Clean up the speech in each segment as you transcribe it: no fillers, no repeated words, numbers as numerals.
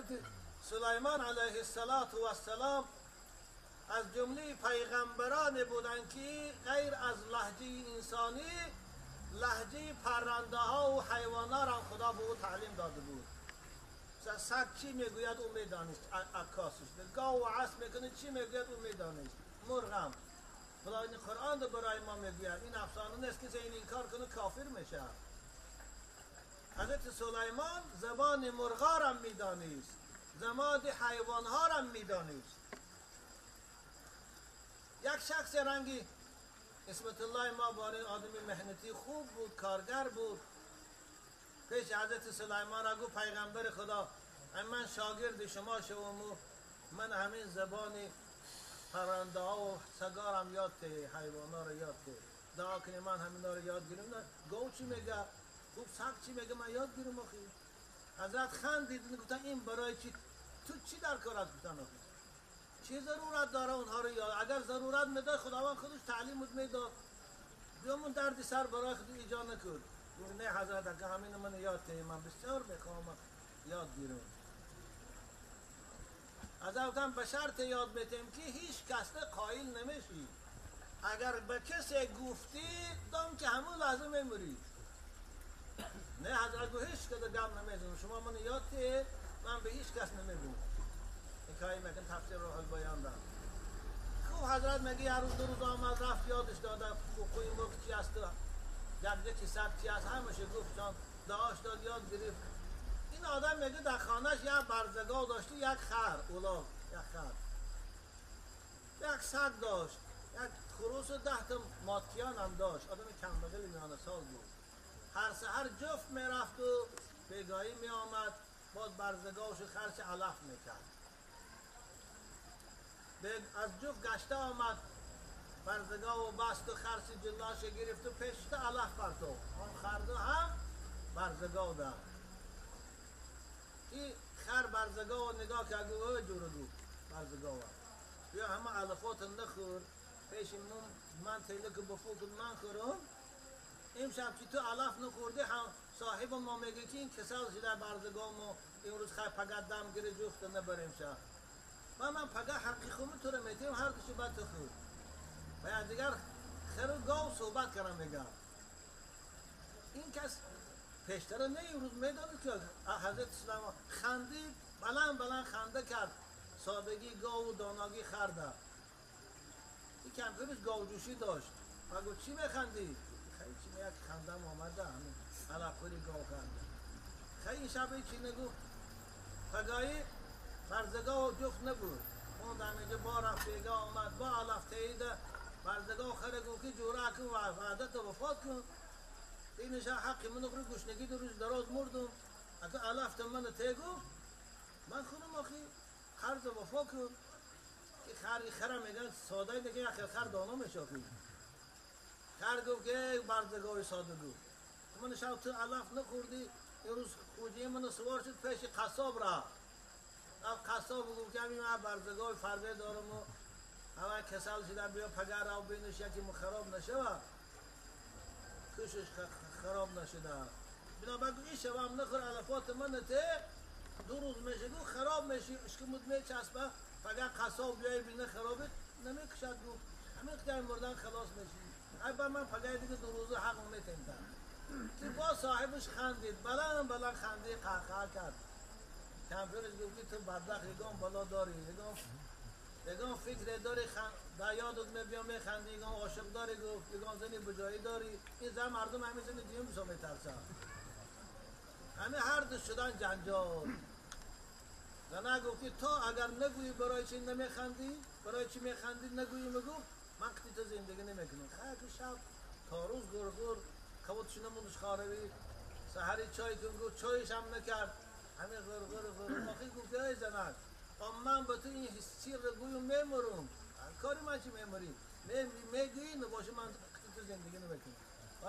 حضرت سلیمان علیه السلام از جمله پیغمبران بودند که غیر از لهجه انسانی لهجه پرنده ها و حیوانات را خدا به او تعلیم داده بود. سگ چی میگوید او میدانست، عکاسش گاو و عصر میکنه چی میگوید او میدانست، مرغم خدا این قرآن رو برای ما میگوید. این افسانه نیست که این کار کنه کافر میشه. حضرت سلیمان زبان مرغا را میدانست، زبان حیوان ها را میدانست. یک شخص رنگی اسمت الله ما باره آدمی مهنتی خوب بود، کارگر بود، پیش حضرت سلیمان را گفت پیغمبر خدا من شاگرد شما شوم و من همین زبان پرنده ها و سگا را یاد ته، حیوانا را یاد ته، دعا کنی من همین را یاد گیرم. گاو چی میگه؟ خوب سگ چی میگه؟ من یاد گیرم آخی. حضرت خندید گفتن این برای چی؟ تو چی در کارت گفتن آخی؟ چی ضرورت داره اونها رو یاد؟ اگر ضرورت میداد خداوند خودش تعلیم میداد، بیامون دردی سر برای خود ایجاد نکرد. نه حضرت اگر همین من یاد ته، من بسیار بخوام یاد گیرم. حضرت به شرط یاد میتیم که هیچ کس قائل نمیشی. اگر به کسی گفتی دام که همون لازم میموری. نه حضرت گو هیچ کده گم نمیزنم، شما من یاد ته من به هیچ کس نمیگم. این کاری میگن تفسیر روح البیان دارم. خوب حضرت میگه هر روز دو روز آمد رفت یادش داده خوب این مرغ چی هست، گرده چی سب چی هست، همشه گفت جان داشت داد یاد گرفت. این آدم میگه در خانهش یک برزگاه داشته، یک خر اولاغ، یک خر، یک سگ داشت، یک خروس 10 تا ماتیان هم داشت. آدم کم بغل میانه سال بود. هر سحر جفت میرفت و بیگاهی میآمد، باز برزگاهش خرش علف میکرد. از جفت گشته آمد، برزگاه و بست و خرش جلاش گرفت و پشت علف پرتو. آن خرده هم برزگاه داد. این خر برزگاه و نگاه که اگه جوره گو برزگاه بیا همه علفات نخور، پیش من تیله که بفوت من خورم. امشب که تو علف نخورده هم صاحب ما میگه که این کسال شده برزگاه ما امروز خیلی پگه دم گیره جفت نبریم شب. من پگه حقی خومه تو رو میتیم هر کشی باید خور. و دیگر خیر و گاو صحبت کنم میگم. این کس پیشتره نه امروز میدانه که حضرت سلیمان خندید، بلند خنده کرد. سادگی گاو و داناگی خرده. این کمپرش گاو جوشی داشت. و گفت چی میخندی؟ خیلی چی میگه که خندم آمده همین علفوری گاو خنده. خیلی شبه چی نگفت؟ پگاهی برزگاه جفت نبود. اون در اینجا با رفت بیگاه آمد با علف تاییده. برزگاه خره گفت که جوره کن و وعدت وفات کن. اینش حقی من اخری گشنگی 2 روز دراز مردم. اگه علفت من تیگو من خونم آخی خرد وفا کن. که خرم میگن ساده دیگه یا خر دانا میشافی. خر گفت که برزگاه ساده گفت من شب تو علف نخوردی. یه روز خوجی من سوار شد پیش قصاب را. قصاب گفت که همین من برزگاه فرده دارم و همه کسال شده بیا پگر را و بینش یکی خراب نشوه، کشش خراب نشده. بنابراین این شب هم نخور علفات من ته 2 روز میشه گو خراب میشه. اشکمود میچسبه فقط قصاب بیای بینه خرابه نمیکشد گو همین که مردن خلاص میشی. ای با من فقط دیگه 2 روز حق میتیمتن. که با صاحبش خندید، بلند خندید، قهقه کرد. کمپرش گفت که تو بدبخت یگان بالا داری، یگان فکر داری، در یادت میبیام میخندی، یگان عاشق داری، گفت یگان زنی بجایی داری. این زن مردم همین زنی دیم بسا میترسن. همه هر دو شدن جنجال. زنه گفت که تو اگر نگویی برای چی نمیخندی، برای چی میخندی نگویی مگو من کتی تو زندگی نمیکنم. خیلی شب تا روز گرگر خود شنمونش خاروی سحری چای کن گفت چایش هم نکرد. همه غرغر آخی گفت ای زنک من به تو این سیر گویم میمورم. کاری من چی میموری؟ میگویی نباشه من کتی تو زندگی نمیکنم.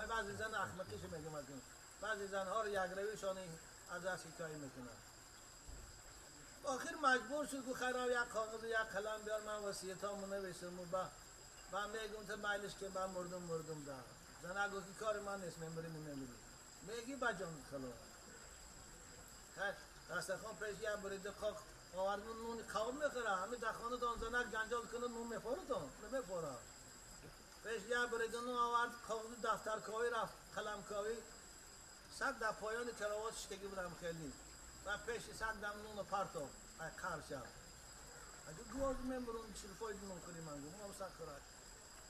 بعضی زن احمقیش میگم از این. بعضی زنها رو یک رویشان از دست حکایی میکنن. آخر مجبور شد که خیلی یک کاغذ و یک قلم بیار من وصیتامو نویسم و با میگم تو مایلش که من مردم دارم. زنه گفت کار من نیست میموری. میگی بجان خلا. دستخوان پیش یه بریده قاق آوردن نون قوم میخوره همه دخانه دان زنک جنجال کنه نون میخوره دان نمیخوره پیش یه بریده نون آورد کاغذ دفتر کاوی رفت قلم کاوی صد در پایان کراوات شکگی بودم خیلی و پیش صد دم نون پرتو قرل شد اگه گوز میمرون شرفای نون کنی من گو هم صد خورد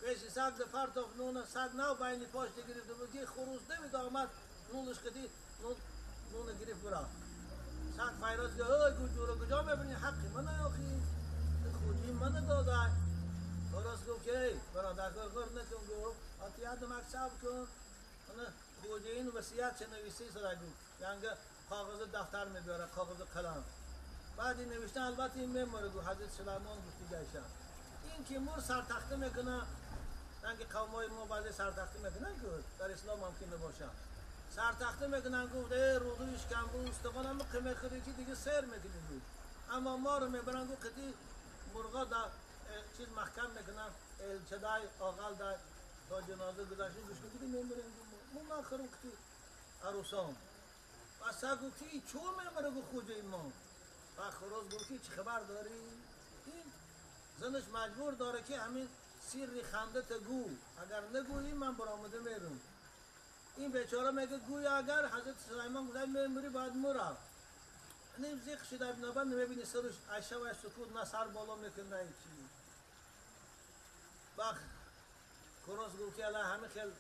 پیش صد در پرتو نون صد نو بینی پاش گرفته بودی خروز نمید آمد نونش کدی نون گرفت برا صد فیروز گه ای گوجورا کجا میبینی حقی من آخی خودی من داده خلاص گفت که ای برادر غر نکن گفت آتی یاد مکتب کن خودی این وصیت چه نویسی سر گفت یعنی کاغذ دفتر میبره کاغذ قلم بعد این نوشتن البته این میماره گفت حضرت سلیمان گفتی گیشن این که مور سرتخته میکنه یعنی قومای ما بعضی سرتخته میکنن گفت در اسلام ممکن نباشه سرتخته میکنن گفت رودویش کم بود استخوان هم قیمه خودی که دیگه سیر میکنیم بود اما ما رو میبرن گفت قدی مرغا در چیز محکم میکنن چدای آقل در تا جنازه گذاشتی گوش کدی میمرن گفت من خرم کتی عروسان و سا گفت که چون میمره گفت خوجه ایمان و خروز گفت که چه خبر داری این زنش مجبور داره که همین سیری خنده تا گو اگر نگویی من برآمده میرم این بیچاره میگه گویا اگر حضرت سلیمان گفت میمری باید مرا نیم زیق شده بنابر نمیبینی سرش عشه و سکوت نه سر بالا میکنه نه چی بخ کروس گفت که الان همه خیل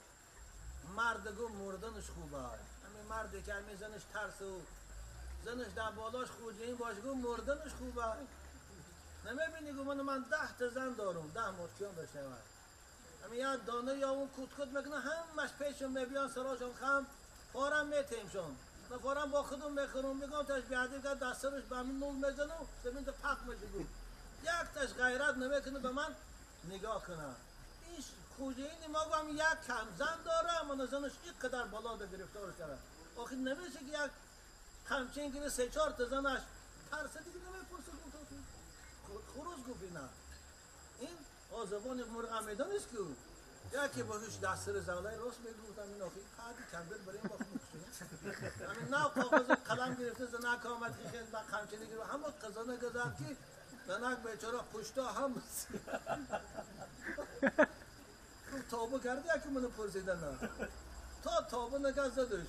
مرد گو مردنش خوبه همین مردی که همین زنش ترس و زنش در بالاش خوجه این باش گو مردنش خوبه نمیبینی گو من 10 تا زن دارم 10 مرتیان داشته باید همین یا دانه یا اون کود کود میکنه همش پیشم میبیان سراشون خم فارم میتیمشون نه فارم با خودم میخورم میگم تاش بیادی که دسترش به همین نول میزنم زمین تو پاک میشه گو یک تاش غیرت نمیکنه به من نگاه کنه این خوجه اینی ما گوهم یک کم زن داره اما زنش اینقدر بالا ده گرفتارش کرده آخی نمیشه که یک همچین گیره 3-4 تا زنش ترسه دیگه نمیپرسه خروز گفتی نه این آزبان مرغ میدان است که یا که باهوش دستر زولای راست میگفتم این آخی قدی کمبل برای این باخت میکشونه همین نه کاغذ قلم گرفته زنک آمد که خیلی با خمچینی گرفت همه قزانه گذار که زنک بیچاره پشتا هم توبه کرده یا که منو پرسیدن نه تا توبه نگه زدش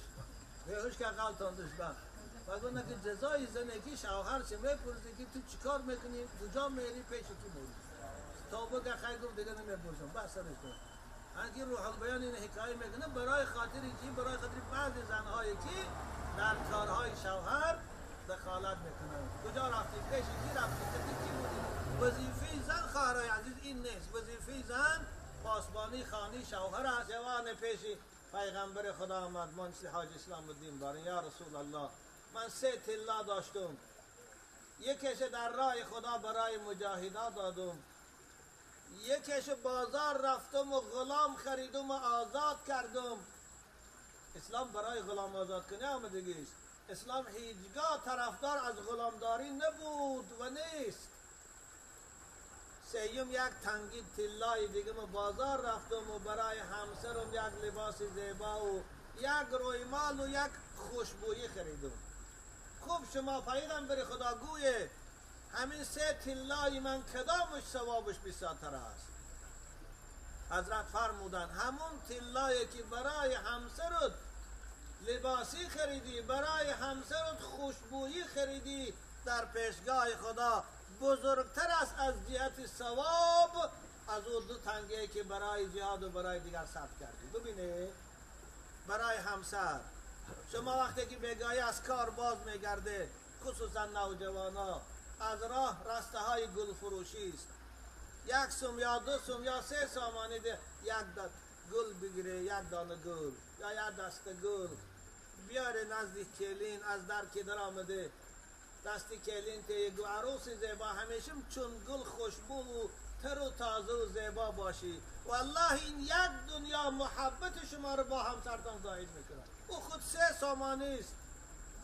بیهوش که غلطان داشت با و گونه که جزای زنگی شوهر چه میپرسی که تو چیکار میکنی کجا میری پیش کی میری توبه که خیلی گفت دیگه نمیپرسم بس سرش کن انکی روح البیان این حکایه میکنه برای خاطری که برای خاطری بعضی زنهایی که در کارهای شوهر دخالت میکنن کجا رفتی پیش کی رفتی کدی کی بودی وظیفه زن خواهرای عزیز این نیست وظیفه زن پاسبانی خانی شوهر است جوان پیش پیغمبر خدا آمد منشی حاج اسلام الدین باره یا رسول الله من 3 طلا داشتم یکیش در راه خدا برای مجاهدا دادم یکیش بازار رفتم و غلام خریدم و آزاد کردم اسلام برای غلام آزاد کنه آمدگیست اسلام هیچگاه طرفدار از غلامداری نبود و نیست سیم یک تنگی طلای دیگه من بازار رفتم و برای همسرم یک لباس زیبا و یک رویمال و یک خوشبویی خریدم خوب شما پیغمبر خدا گویه همین 3 طلای من کدامش ثوابش بسیارتر است حضرت فرمودن همون طلایی که برای همسرت لباسی خریدی برای همسرت خوشبویی خریدی در پیشگاه خدا بزرگتر است از جهت ثواب از او 2 تنگی که برای جهاد و برای دیگر صرف کردی ببینه برای همسر شما وقتی که بیگاهی از کار باز میگرده خصوصا نوجوانا از راه رسته های گل فروشی است 1 سوم یا 2 سوم یا 3 سامانی ده یک گل بگیره یک دانه گل یا یک دسته گل بیاره نزدیک کلین از در که در آمده دستی کلین تیگو عروس زیبا همیشه چون گل خوشبو و تر و تازه و زیبا باشی والله این یک دنیا محبت شما رو با همسرتان ظاهر میکنه او خود 3 سامانی است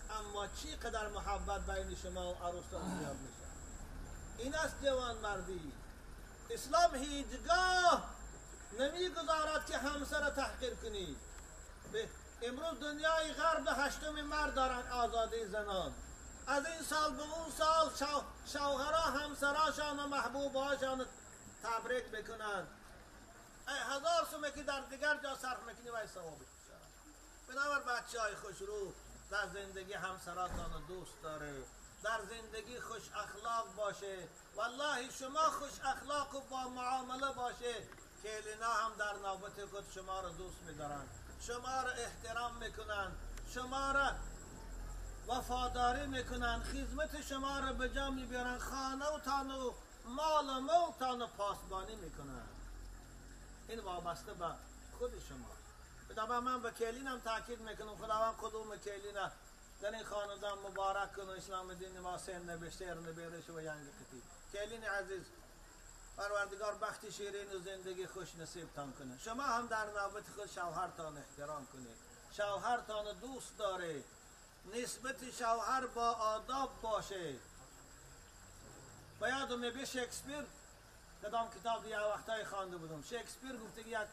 اما چی قدر محبت بین شما و عروستان زیاد میشه این است جوان مردی اسلام هیچگاه نمیگذارد که همسر تحقیر کنی امروز دنیای غرب 8م مرد دارن آزادی زنان از این سال به اون سال شوهرها همسراشان و محبوبهاشان تبریک بکنند. هزار سومه که در دیگر جا صرف میکنی و ثوابش بشه. بنابر بچه های خوش رو در زندگی همسراتان دوست داره، در زندگی خوش اخلاق باشه. والله شما خوش اخلاق و با معامله باشه که لینا هم در نوبت خود شما رو دوست میدارن، شما رو احترام میکنن، شما رو وفاداری میکنن، خدمت شما رو به جا میبرن، خانه و تان و مال و ملکتان رو پاسبانی میکنن. این وابسته به خود شما. بنابراین من به کلینم تاکید میکنم خداوند کدوم کلینه در این خاندان مبارک کن و اسلام دین ما سین نبشته نبیرش و ینگ کتی. کلین عزیز پروردگار بخت شیرین و زندگی خوش نصیب تان کنه. شما هم در نوبت خود شوهرتان احترام کنید، شوهرتان دوست داره، نسبت شوهر با آداب باشه. و یادم میاد شکسپیر کدام کتاب دیگه وقتای خوانده بودم، شکسپیر گفته که یک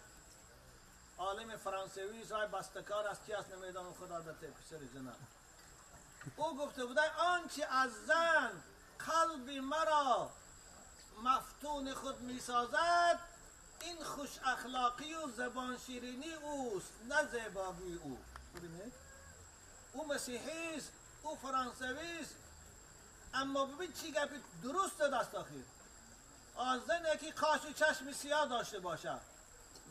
عالم فرانسوی رای بستکار است که است نمیدانم خدا در تفسیر جناب او گفته بوده آنچه از زن قلب مرا مفتون خود میسازد این خوش اخلاقی و زبان شیرینی اوست نه زیبایی او. ببینید او مسیحی است، او فرانسوی است، اما ببین چی گپی درست دست آخیر. زنی که کاش و چشم سیاه داشته باشه،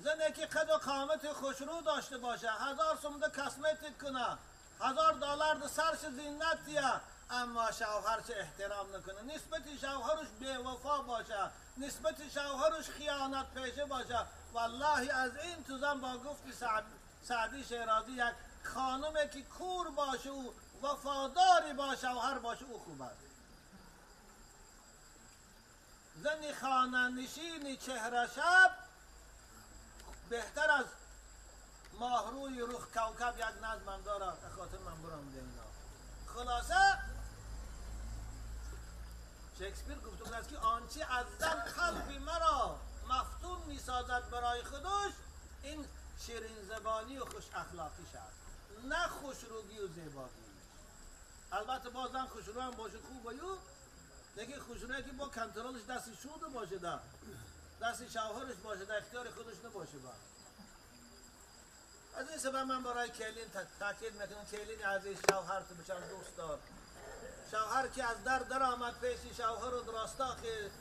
زنی که قد و قامت خوشرو داشته باشه، 1000 سوم کسمتیک کنه، $1000 سرش زینت دیه، اما شوهرش احترام نکنه، نسبت شوهرش بی‌وفا باشه، نسبت شوهرش خیانت پیشه باشه. والله از این تو زن با گفت سعدی شیرازی یک خانمی که کور باشه و وفاداری با شوهر باشه او خوب است. زنی خانه نشینی چهره شب بهتر از ماهروی رخ کوکب. یک نظمم داره خاطر من برام دینا. خلاصه شکسپیر گفته بود که آنچه از زن قلبی مرا مفتون میسازد برای خودش این شیرین زبانی و خوش اخلاقیش است نه خوشروگی و زیبایی. البته بازم خوشرو هم باشه خوب بایو، لیکن خوشرویی که با کنترلش دست شود باشه ده دست شوهرش باشه در اختیار خودش نباشه با. از این سبب من برای کلین تاکید میکنم کلین عزیز شوهر تو بچم دوست دار. شوهر که از در آمد پیش شوهر رو درستا خیل،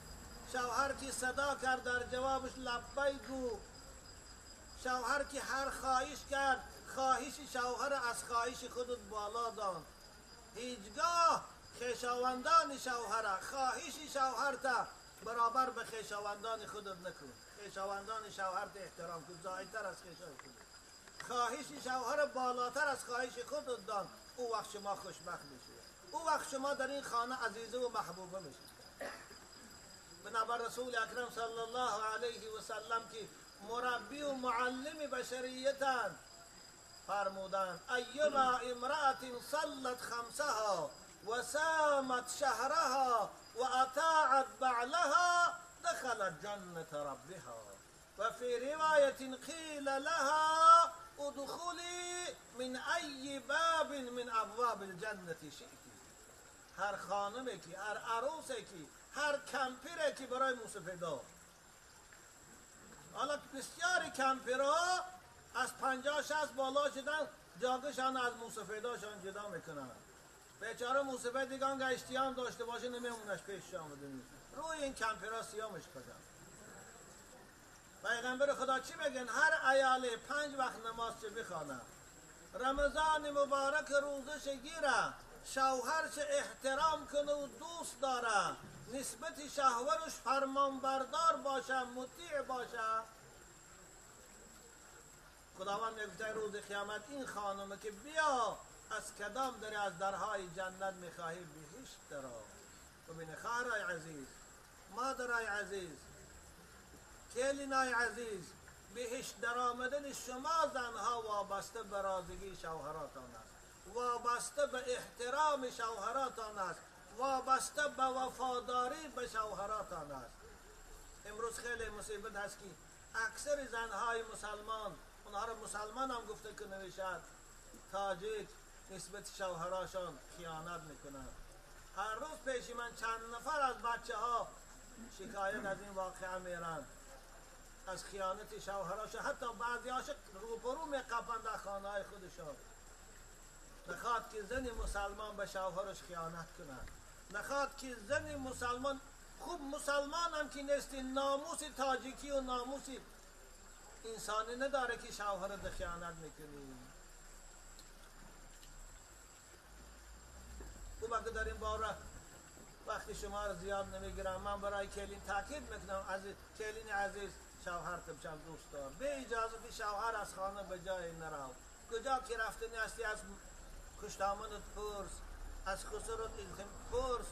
شوهر که صدا کرد در جوابش لبی گو، شوهر که هر خواهش کرد خواهش شوهر از خواهش خودت بالا دان. هیچگاه خویشاوندان شوهر خواهش شوهر تا برابر به خویشاوندان خودت نکن. خویشاوندان شوهر تا احترام کن، زایدتر از خویشاوندان خودت. خواهش شوهر بالاتر از خواهش خودت دان. او وقت شما خوشبخت میشه، او وقت شما در این خانه عزیزه و محبوبه میشه. بنابر رسول اکرم صلی الله علیه و سلم که مربی و معلم بشریتند فرمودند ایما امرأة صلت خمسها و سامت شهرها و اطاعت بعلها دخلت جنة ربها و فی روایت قیل لها ادخلی من ای باب من ابواب الجنة شئتی. هر خانمی که هر عروسی که هر کمپیری که برای موسفیدا، حالا بسیاری کمپیرها از 50-60 بالا شدن جاگشان از موسفیداشان جدا میکنن. بیچاره موسفید دیگان که اشتیام داشته باشه نمیمونش پیش آمده نیست. روی این کمپیرها سیامش کجا. پیغمبر خدا چی بگن؟ هر ایاله 5 وقت نماز چه بخوانه، رمضان مبارک روزش گیره، شوهرش احترام کنه و دوست داره، نسبت شوهرش فرمانبردار باشه، مطیع باشه. خداوند میگه روز قیامت این خانم که بیا از کدام دری از درهای جنت میخواهی بهشت درا. ببین خواهرای عزیز، مادرای عزیز، کلینای عزیز، بهشت در آمدن شما زنها وابسته به رازگی شوهراتان است، وابسته به احترام شوهراتان است، وابسته به وفاداری به شوهراتان است. امروز خیلی مصیبت هست که اکثر زنهای مسلمان، اونها را مسلمان هم گفته که نوشد، تاجیک نسبت شوهراشان خیانت میکنند. هر روز پیش من چند نفر از بچه ها شکایت از این واقعه میرن، از خیانت شوهرش. حتی بعضی هاش روبرو میقپند در خانه های خودشان. نخواد که زن مسلمان به شوهرش خیانت کند، نخواد که زن مسلمان، خوب مسلمان هم که نیست، ناموس تاجیکی و ناموس انسانی نداره که شوهر ده خیانت میکنی. خوب اگه در این باره وقتی شما رو زیاد نمیگیرم، من برای کلین تاکید میکنم، از کلین عزیز شوهر تبچم دوست دار، به اجازه شوهر از خانه به جای نرو. کجا که رفتنی هستی از کشتامنت پرس، از خسرت پرس،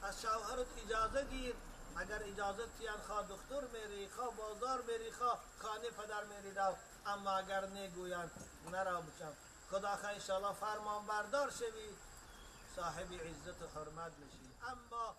از شوهرت اجازه گیر. اگر اجازه تیان خواه دکتر میری، خواه بازار میری، خواه خانه پدر میری رو، اما اگر نگویند نرو بچم. خدا خواه انشاءالله فرمان بردار شوی، صاحب عزت و حرمت میشی. اما